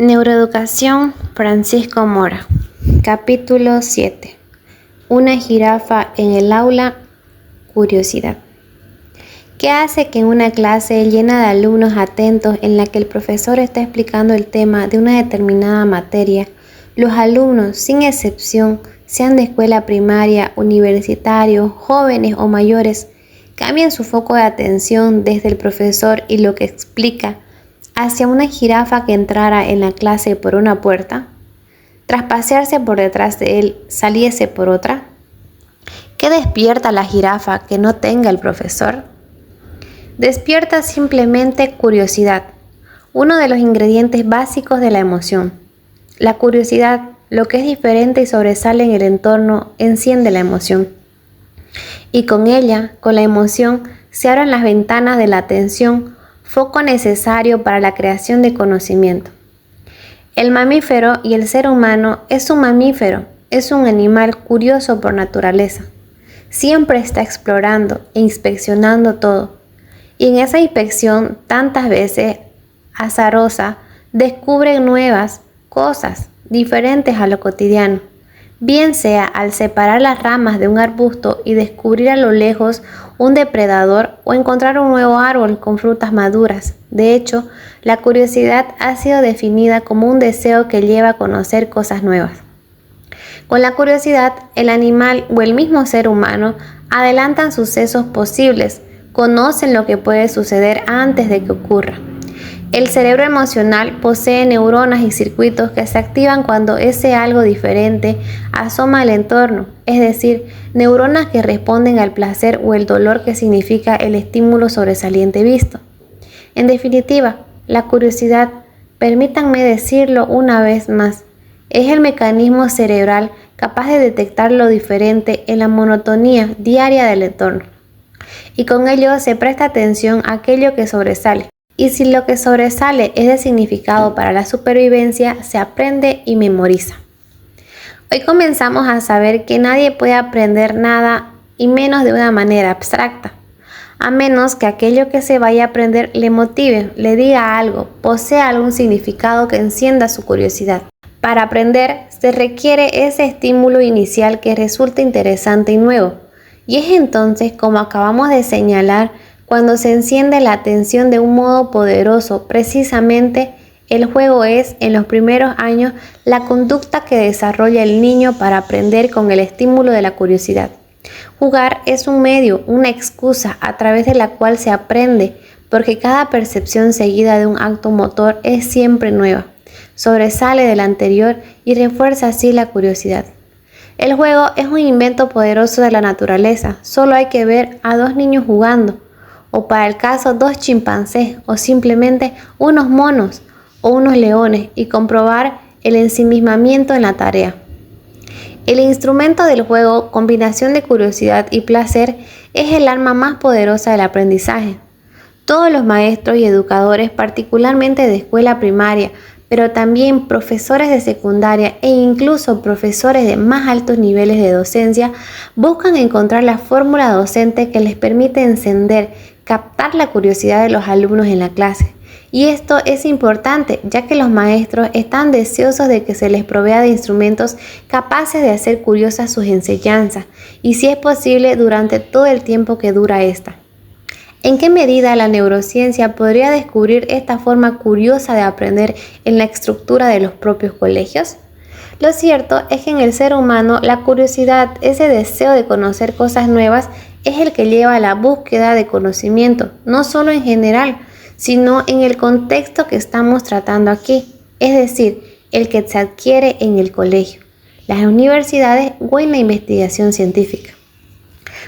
Neuroeducación, Francisco Mora. Capítulo 7. Una jirafa en el aula, curiosidad. ¿Qué hace que en una clase llena de alumnos atentos en la que el profesor está explicando el tema de una determinada materia, los alumnos, sin excepción, sean de escuela primaria, universitarios, jóvenes o mayores, cambien su foco de atención desde el profesor y lo que explica hacia una jirafa que entrara en la clase por una puerta, tras pasearse por detrás de él, saliese por otra? ¿Qué despierta la jirafa que no tenga el profesor? Despierta simplemente curiosidad, uno de los ingredientes básicos de la emoción. La curiosidad, lo que es diferente y sobresale en el entorno, enciende la emoción. Y con ella, con la emoción, se abren las ventanas de la atención, foco necesario para la creación de conocimiento. El mamífero y el ser humano es un mamífero, es un animal curioso por naturaleza. Siempre está explorando e inspeccionando todo. Y en esa inspección, tantas veces azarosa, descubre nuevas cosas diferentes a lo cotidiano. Bien sea al separar las ramas de un arbusto y descubrir a lo lejos un depredador o encontrar un nuevo árbol con frutas maduras. De hecho, la curiosidad ha sido definida como un deseo que lleva a conocer cosas nuevas. Con la curiosidad, el animal o el mismo ser humano adelantan sucesos posibles, conocen lo que puede suceder antes de que ocurra. El cerebro emocional posee neuronas y circuitos que se activan cuando ese algo diferente asoma al entorno, es decir, neuronas que responden al placer o el dolor que significa el estímulo sobresaliente visto. En definitiva, la curiosidad, permítanme decirlo una vez más, es el mecanismo cerebral capaz de detectar lo diferente en la monotonía diaria del entorno. Y con ello se presta atención a aquello que sobresale. Y si lo que sobresale es de significado para la supervivencia, se aprende y memoriza. Hoy comenzamos a saber que nadie puede aprender nada y menos de una manera abstracta, a menos que aquello que se vaya a aprender le motive, le diga algo, posea algún significado que encienda su curiosidad. Para aprender se requiere ese estímulo inicial que resulte interesante y nuevo, y es entonces, como acabamos de señalar, cuando se enciende la atención de un modo poderoso. Precisamente, el juego es, en los primeros años, la conducta que desarrolla el niño para aprender con el estímulo de la curiosidad. Jugar es un medio, una excusa a través de la cual se aprende, porque cada percepción seguida de un acto motor es siempre nueva, sobresale de la anterior y refuerza así la curiosidad. El juego es un invento poderoso de la naturaleza. Solo hay que ver a dos niños jugando, o para el caso dos chimpancés, o simplemente unos monos o unos leones, y comprobar el ensimismamiento en la tarea. El instrumento del juego, combinación de curiosidad y placer, es el arma más poderosa del aprendizaje. Todos los maestros y educadores, particularmente de escuela primaria, pero también profesores de secundaria e incluso profesores de más altos niveles de docencia, buscan encontrar la fórmula docente que les permite encender, captar la curiosidad de los alumnos en la clase. Y esto es importante, ya que los maestros están deseosos de que se les provea de instrumentos capaces de hacer curiosas sus enseñanzas, y si es posible, durante todo el tiempo que dura esta. ¿En qué medida la neurociencia podría descubrir esta forma curiosa de aprender en la estructura de los propios colegios? Lo cierto es que en el ser humano la curiosidad, ese deseo de conocer cosas nuevas, es el que lleva a la búsqueda de conocimiento, no solo en general, sino en el contexto que estamos tratando aquí, es decir, el que se adquiere en el colegio, las universidades o en la investigación científica.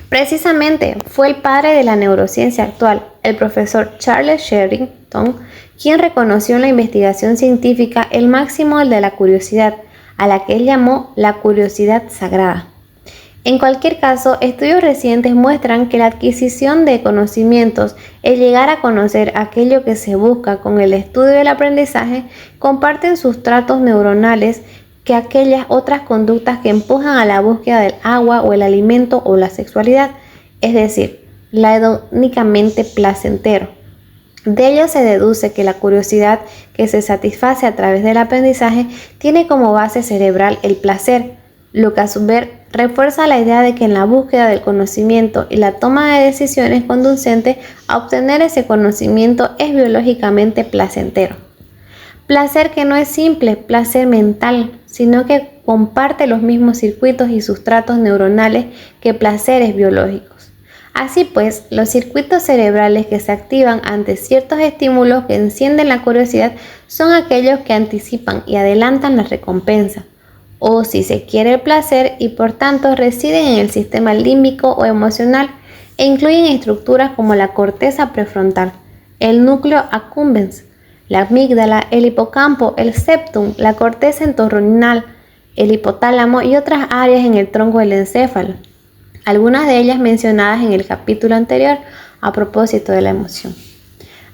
Precisamente fue el padre de la neurociencia actual, el profesor Charles Sherrington, quien reconoció en la investigación científica el máximo de la curiosidad, a la que él llamó la curiosidad sagrada. En cualquier caso, estudios recientes muestran que la adquisición de conocimientos, el llegar a conocer aquello que se busca con el estudio del aprendizaje, comparten sustratos neuronales que aquellas otras conductas que empujan a la búsqueda del agua o el alimento o la sexualidad, es decir, la hedónicamente placentero. De ello se deduce que la curiosidad que se satisface a través del aprendizaje tiene como base cerebral el placer, lo que a su vez refuerza la idea de que en la búsqueda del conocimiento y la toma de decisiones conducente a obtener ese conocimiento es biológicamente placentero. Placer que no es simple placer mental, sino que comparte los mismos circuitos y sustratos neuronales que placeres biológicos. Así pues, los circuitos cerebrales que se activan ante ciertos estímulos que encienden la curiosidad son aquellos que anticipan y adelantan la recompensa, o si se quiere el placer, y por tanto residen en el sistema límbico o emocional e incluyen estructuras como la corteza prefrontal, el núcleo accumbens, la amígdala, el hipocampo, el septum, la corteza entorrinal, el hipotálamo y otras áreas en el tronco del encéfalo, algunas de ellas mencionadas en el capítulo anterior a propósito de la emoción.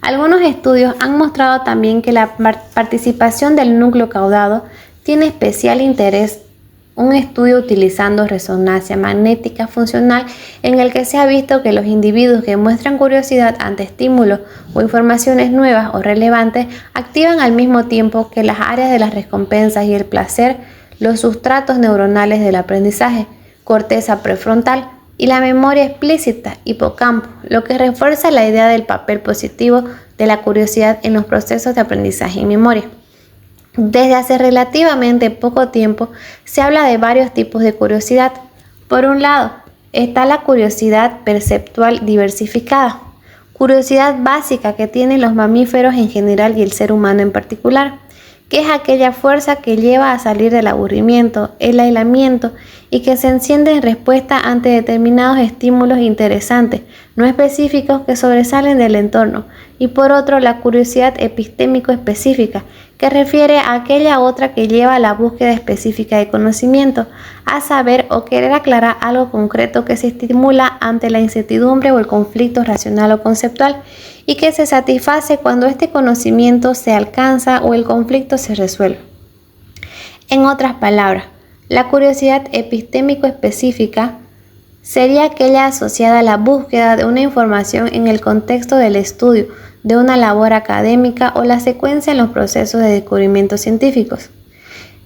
Algunos estudios han mostrado también que la participación del núcleo caudado tiene especial interés. Un estudio utilizando resonancia magnética funcional en el que se ha visto que los individuos que muestran curiosidad ante estímulos o informaciones nuevas o relevantes activan al mismo tiempo que las áreas de las recompensas y el placer, los sustratos neuronales del aprendizaje, corteza prefrontal y la memoria explícita, hipocampo, lo que refuerza la idea del papel positivo de la curiosidad en los procesos de aprendizaje y memoria. Desde hace relativamente poco tiempo se habla de varios tipos de curiosidad. Por un lado, está la curiosidad perceptual diversificada, curiosidad básica que tienen los mamíferos en general y el ser humano en particular, que es aquella fuerza que lleva a salir del aburrimiento, el aislamiento y que se enciende en respuesta ante determinados estímulos interesantes, no específicos que sobresalen del entorno, y por otro la curiosidad epistémico específica, que refiere a aquella otra que lleva a la búsqueda específica de conocimiento, a saber o querer aclarar algo concreto que se estimula ante la incertidumbre o el conflicto racional o conceptual, y que se satisface cuando este conocimiento se alcanza o el conflicto se resuelve. En otras palabras, la curiosidad epistémico específica sería aquella asociada a la búsqueda de una información en el contexto del estudio de una labor académica o la secuencia en los procesos de descubrimiento científicos.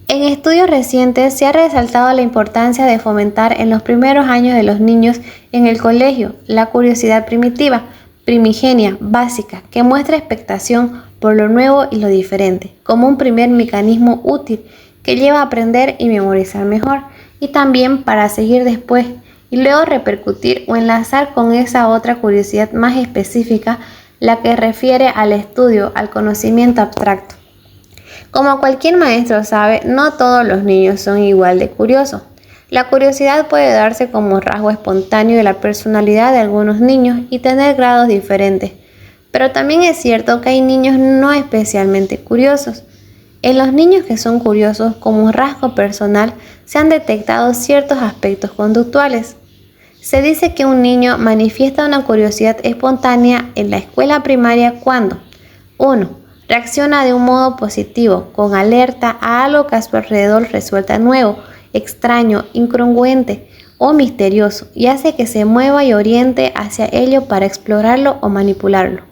En estudios recientes se ha resaltado la importancia de fomentar en los primeros años de los niños en el colegio la curiosidad primitiva, primigenia, básica, que muestra expectación por lo nuevo y lo diferente, como un primer mecanismo útil que lleva a aprender y memorizar mejor, y también para seguir después y luego repercutir o enlazar con esa otra curiosidad más específica, la que refiere al estudio, al conocimiento abstracto. Como cualquier maestro sabe, no todos los niños son igual de curiosos. La curiosidad puede darse como rasgo espontáneo de la personalidad de algunos niños y tener grados diferentes, pero también es cierto que hay niños no especialmente curiosos. En los niños que son curiosos como rasgo personal se han detectado ciertos aspectos conductuales. Se dice que un niño manifiesta una curiosidad espontánea en la escuela primaria cuando 1. Reacciona de un modo positivo, con alerta a algo que a su alrededor resulta nuevo, extraño, incongruente o misterioso y hace que se mueva y oriente hacia ello para explorarlo o manipularlo.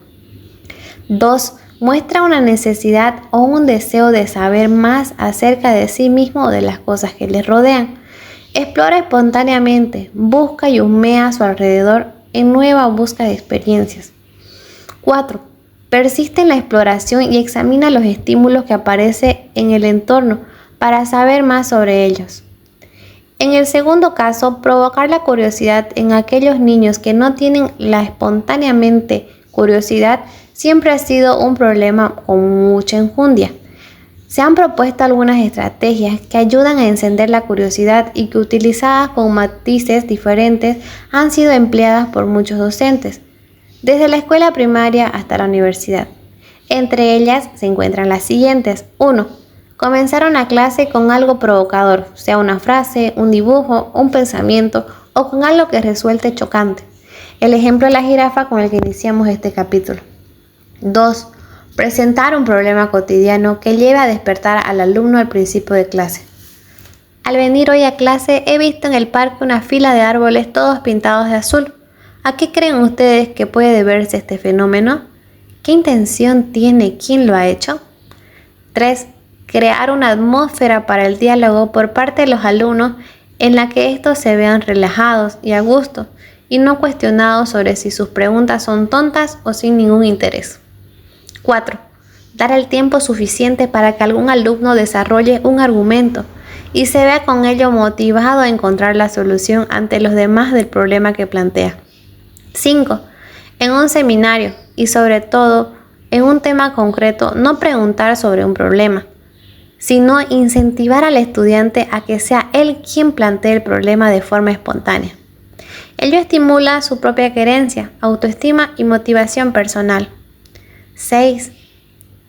2. Muestra una necesidad o un deseo de saber más acerca de sí mismo o de las cosas que le rodean. Explora espontáneamente, busca y humea a su alrededor en nueva busca de experiencias. 4. Persiste en la exploración y examina los estímulos que aparecen en el entorno para saber más sobre ellos. En el segundo caso, provocar la curiosidad en aquellos niños que no tienen la espontáneamente curiosidad siempre ha sido un problema con mucha enjundia. Se han propuesto algunas estrategias que ayudan a encender la curiosidad y que, utilizadas con matices diferentes, han sido empleadas por muchos docentes, desde la escuela primaria hasta la universidad. Entre ellas se encuentran las siguientes. 1. Comenzar una clase con algo provocador, sea una frase, un dibujo, un pensamiento o con algo que resulte chocante. El ejemplo de la jirafa con el que iniciamos este capítulo. 2. Presentar un problema cotidiano que lleve a despertar al alumno al principio de clase. Al venir hoy a clase he visto en el parque una fila de árboles todos pintados de azul. ¿A qué creen ustedes que puede deberse este fenómeno? ¿Qué intención tiene quien lo ha hecho? 3. Crear una atmósfera para el diálogo por parte de los alumnos en la que estos se vean relajados y a gusto y no cuestionados sobre si sus preguntas son tontas o sin ningún interés. 4. Dar el tiempo suficiente para que algún alumno desarrolle un argumento y se vea con ello motivado a encontrar la solución ante los demás del problema que plantea. 5. En un seminario y sobre todo en un tema concreto, no preguntar sobre un problema, sino incentivar al estudiante a que sea él quien plantee el problema de forma espontánea. Ello estimula su propia querencia, autoestima y motivación personal. 6.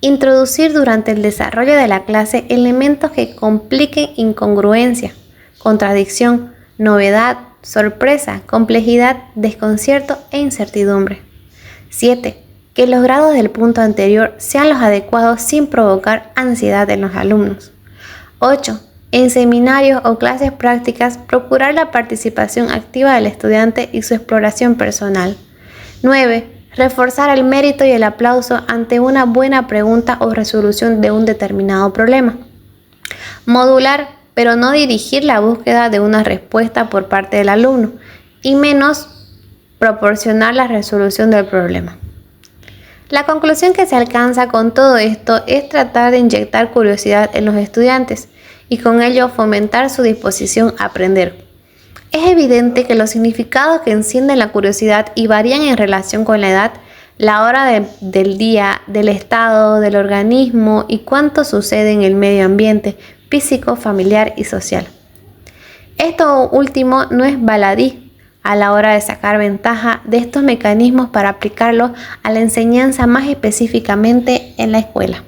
Introducir durante el desarrollo de la clase elementos que compliquen incongruencia, contradicción, novedad, sorpresa, complejidad, desconcierto e incertidumbre. 7. Que los grados del punto anterior sean los adecuados sin provocar ansiedad en los alumnos. 8. En seminarios o clases prácticas, procurar la participación activa del estudiante y su exploración personal. 9. Reforzar el mérito y el aplauso ante una buena pregunta o resolución de un determinado problema. Modular, pero no dirigir la búsqueda de una respuesta por parte del alumno, y menos proporcionar la resolución del problema. La conclusión que se alcanza con todo esto es tratar de inyectar curiosidad en los estudiantes y con ello fomentar su disposición a aprender. Es evidente que los significados que encienden la curiosidad y varían en relación con la edad, la hora del día, del estado, del organismo y cuánto sucede en el medio ambiente físico, familiar y social. Esto último no es baladí a la hora de sacar ventaja de estos mecanismos para aplicarlos a la enseñanza más específicamente en la escuela.